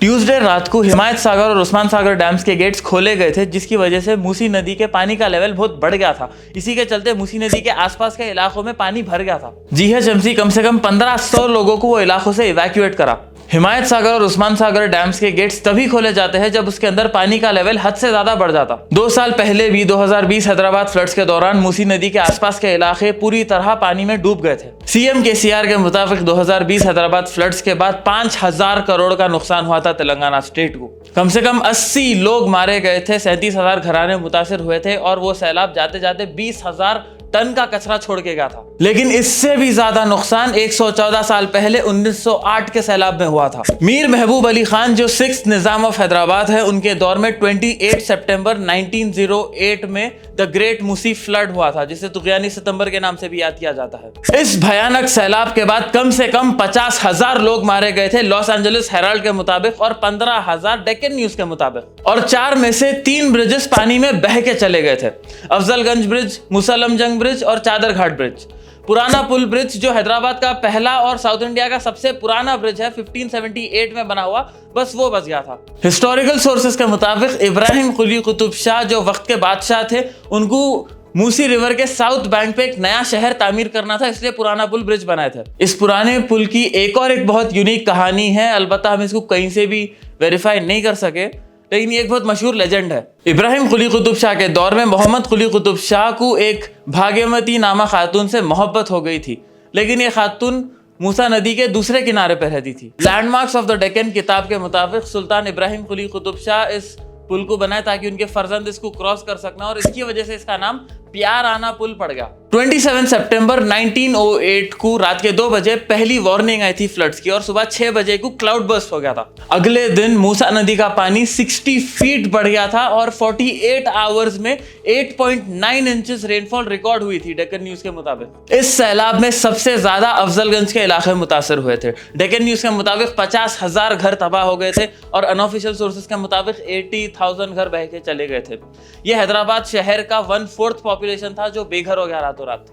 Tuesday रात को हिमायत सागर और उस्मान सागर डैम्स के गेट्स खोले गए थे, जिसकी वजह से मूसी नदी के पानी का लेवल बहुत बढ़ गया था। इसी के चलते मूसी नदी के आसपास के इलाकों में पानी भर गया था। जीएचएमसी कम से कम 1500 लोगों को वो इलाकों से इवैक्यूएट करा। हिमायत सागर और उस्मान सागर डैम्स के गेट्स तभी खोले जाते हैं जब उसके अंदर पानी का लेवल हद से ज्यादा बढ़ जाता। 2 साल पहले भी 2020 हैदराबाद फ्लड्स के दौरान मूसी नदी के आसपास के इलाके पूरी तरह पानी में डूब गए थे। सीएम केसीआर के मुताबिक 2020 हैदराबाद फ्लड्स के बाद 5000 करोड़ का नुकसान हुआ था तेलंगाना स्टेट को। कम से कम 80 लोग मारे गए थे, 37,000 घराने मुतासिर हुए थे और वो सैलाब जाते जाते 20,000 टन का कचरा छोड़ के गया था। लेकिन इससे भी ज्यादा नुकसान 114 साल पहले 1908 के सैलाब में हुआ था। मीर महबूब अली खान जो 6th निजाम ऑफ हैदराबाद है, उनके दौर में 28 सितंबर 1908 में द ग्रेट मूसी फ्लड हुआ था, जिसे तुगयानी सितंबर के नाम से भी याद किया जाता है। इस भयानक सैलाब के बाद कम से कम 50,000 लोग मारे गए थे लॉस एंजलिस हेराल्ड के मुताबिक और 15,000 डेक्कन न्यूज के मुताबिक, और 4 में से 3 ब्रिजेस पानी में बह के चले गए थे। अफजलगंज ब्रिज, मुसल्लम जंग ब्रिज और चादर घाट ब्रिज। पुराना पुल ब्रिज जो हैदराबाद का पहला और साउथ इंडिया का सबसे पुराना ब्रिज है, 1578 में बना हुआ, बस वो बच गया था। हिस्टोरिकल सोर्सेस के मुताबिक इब्राहिम कुली कुतुब शाह जो वक्त के बादशाह थे, उनको मूसी रिवर के साउथ बैंक पे एक नया शहर तामीर करना था, इसलिए पुराना पुल ब्रिज बनाए थे। इस पुराने पुल की एक बहुत यूनिक कहानी है, अलबत्ता हम इसको कहीं से भी वेरीफाई नहीं कर सके, लेकिन ये एक बहुत मशहूर लेजेंड है। इब्राहिम कुली कुतुब शाह के दौर में मोहम्मद कुली कुतुब शाह को एक भाग्यवती नामा खातून से मोहब्बत हो गई थी, लेकिन ये खातून मूसा नदी के दूसरे किनारे पर रहती थी। लैंडमार्क्स ऑफ द डेक्कन किताब के मुताबिक सुल्तान इब्राहिम कुली कुतुब शाह इस पुल को बनाए ताकि उनके फर्जंद इसको क्रॉस कर सकना, और इसकी वजह से इसका नाम प्यार आना पुल पड़ गया। 27 सितंबर 1908 को रात के 2 बजे पहली वार्निंग आई थी फ्लड्स की, और सुबह 6 बजे को क्लाउड बर्स्ट हो गया था। अगले दिन मूसा नदी का पानी 60 फीट बढ़ गया था और 48 आवर्स में 8.9 इंचेस रेनफॉल रिकॉर्ड हुई थी डेक्कन न्यूज के मुताबिक। इस सैलाब में सबसे ज्यादा अफजलगंज के इलाके मुतासर हुए थे। डेक्कन न्यूज के मुताबिक 50,000 घर तबाह हो गए थे और अनऑफिशियल सोर्सेज के मुताबिक 80,000 घर बह के चले गए थे। यह हैदराबाद शहर का 1/4 पॉपुलेशन था जो बेघर हो गया रातों रात।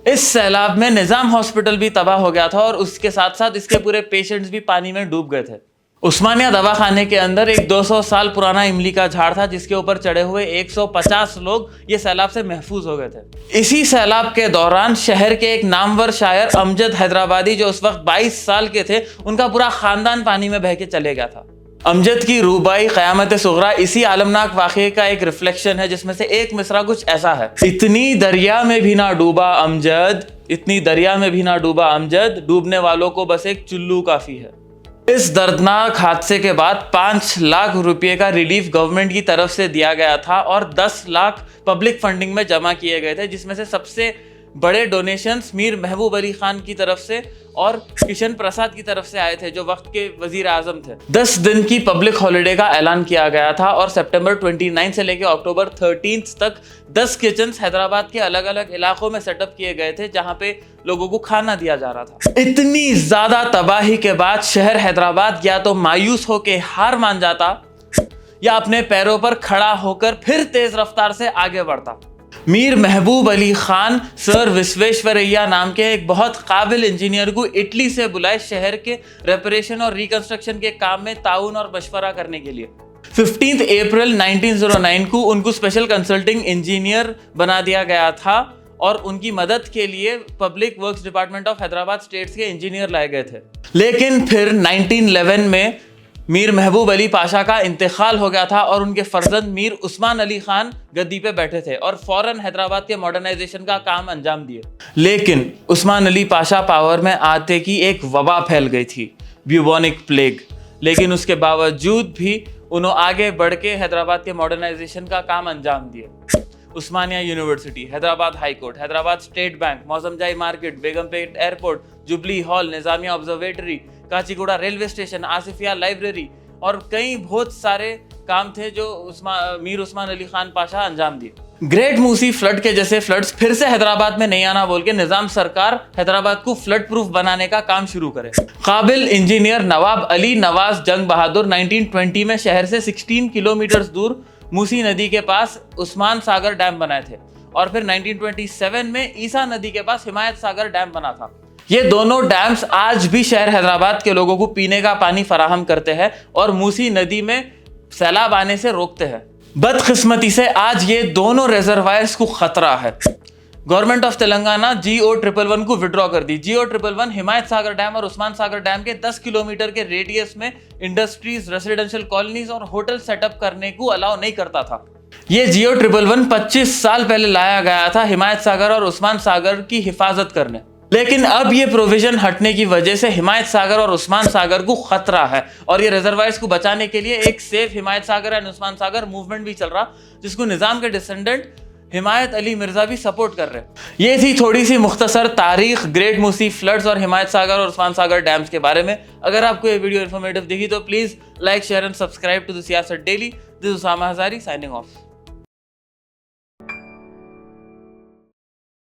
इस सैलाब में निजाम हॉस्पिटल भी तबाह हो गया था और उसके साथ साथ इसके पूरे पेशेंट्स भी पानी में डूब गए थे। उस्मानिया दवाखाने के अंदर एक 200 साल पुराना इमली का झाड़ था, जिसके ऊपर चढ़े हुए 150 लोग ये सैलाब से महफूज हो गए थे। इसी सैलाब के दौरान शहर के एक नामवर शायर अमजद हैदराबादी जो उस वक्त 22 साल के थे, उनका पूरा खानदान पानी में बह के चले गया था। अमजद की रूबाई क़यामत सुग़रा इसी आलमनाक वाक़े का एक रिफ्लेक्शन है, जिसमें से एक मिसरा कुछ ऐसा है। इतनी दरिया में भी ना डूबा अमजद, इतनी दरिया में भी ना डूबा अमजद, डूबने वालों को बस एक चुल्लू काफ़ी है। इस दर्दनाक हादसे के बाद 5 लाख रुपए का रिलीफ गवर्नमेंट की तरफ से दिया गया था और 10 लाख पब्लिक फंडिंग में जमा किए गए थे, जिसमें से सबसे बड़े डोनेशंस मीर महबूब अली खान की तरफ से और किशन प्रसाद की तरफ से आए थे, जो वक्त के वजीर आजम थे। 10 दिन की पब्लिक हॉलिडे का ऐलान किया गया था और सितंबर 29 से लेकर अक्टूबर 13 तक 10 किचन्स हैदराबाद के अलग अलग इलाकों में सेटअप किए गए थे, जहां पे लोगों को खाना दिया जा रहा था। इतनी ज्यादा तबाही के बाद शहर हैदराबाद या तो मायूस होकर हार मान जाता या अपने पैरों पर खड़ा होकर फिर तेज रफ्तार से आगे बढ़ता। मीर महबूब अली खान सर विश्वेश्वरैया नाम के एक बहुत काबिल इंजीनियर को इटली से बुलाए शहर के रेपरेशन और रिकंस्ट्रक्शन के काम में ताउन और मशवरा करने के लिए। 15 अप्रैल 1909 को उनको स्पेशल कंसल्टिंग इंजीनियर बना दिया गया था और उनकी मदद के लिए public works department of Hyderabad states के इंजीनियर लाए गए थे। लेकिन फिर 1911 में मीर महबूब अली पाशा का इंतकाल हो गया था और उनके फर्जंद मीर उस्मान अली खान गद्दी पे बैठे थे और फौरन हैदराबाद के मॉडर्नाइजेशन का काम अंजाम दिए। लेकिन उस्मान अली पाशा पावर में आते की एक वबा फैल गई थी, ब्यूबोनिक प्लेग। लेकिन उसके बावजूद भी उन्होंने आगे बढ़ के हैदराबाद के मॉडर्नाइजेशन का काम अंजाम दिए। Osmania university, Hyderabad high court, Hyderabad state bank, Moazzam Jahi market, Begumpet airport, jubilee hall, Nizamia observatory, Kacheguda railway station, Asafia library और कई बहुत सारे काम थे जो मीर उस्मान अली खान पाशा अंजाम दिए। ग्रेट मूसी फ्लड के जैसे फ्लड्स फिर से हैदराबाद में नहीं आना बोल के निजाम सरकार हैदराबाद को फ्लड प्रूफ बनाने का काम शुरू करे। काबिल इंजीनियर नवाब अली नवाज जंग बहादुर 1920 में शहर से 16 किलोमीटर दूर मूसी नदी के पास उस्मान सागर डैम बनाए थे और फिर 1927 में ईसा नदी के पास हिमायत सागर डैम बना था। ये दोनों डैम्स आज भी शहर हैदराबाद के लोगों को पीने का पानी फराहम करते हैं और मूसी नदी में सैलाब आने से रोकते हैं। बदकिस्मती से आज ये दोनों रिजर्वायर्स को खतरा है। गवर्नमेंट ऑफ तेलंगाना GO111 को विड्रॉ कर दी। GO111 हिमायत सागर डैम और उस्मान सागर डैम के 10 किलोमीटर के रेडियस में इंडस्ट्रीज, रेसिडेंशियल कॉलोनीज और होटल सेटअप करने को अलाउ नहीं करता था। ये GO111 25 साल पहले लाया गया था हिमायत सागर और उस्मान सागर की हिफाजत करने, लेकिन अब ये प्रोविजन हटने की वजह से हिमायत सागर और उस्मान सागर को खतरा है और ये रिजर्वायर्स को बचाने के लिए एक safe Himayat Sagar and Osman Sagar movement भी चल रहा, जिसको निजाम के डिसेंडेंट हिमायत अली मिर्जा भी सपोर्ट कर रहे हैं। ये थी थोड़ी सी मुख्तसर तारीख ग्रेट मूसी फ्लड्स और हिमायत सागर और उस्मान सागर डैम्स के बारे में। अगर आपको ये वीडियो इन्फॉर्मेटिव दिखी तो please like, share and subscribe to the Siasat daily. This is Usama Hazari signing of.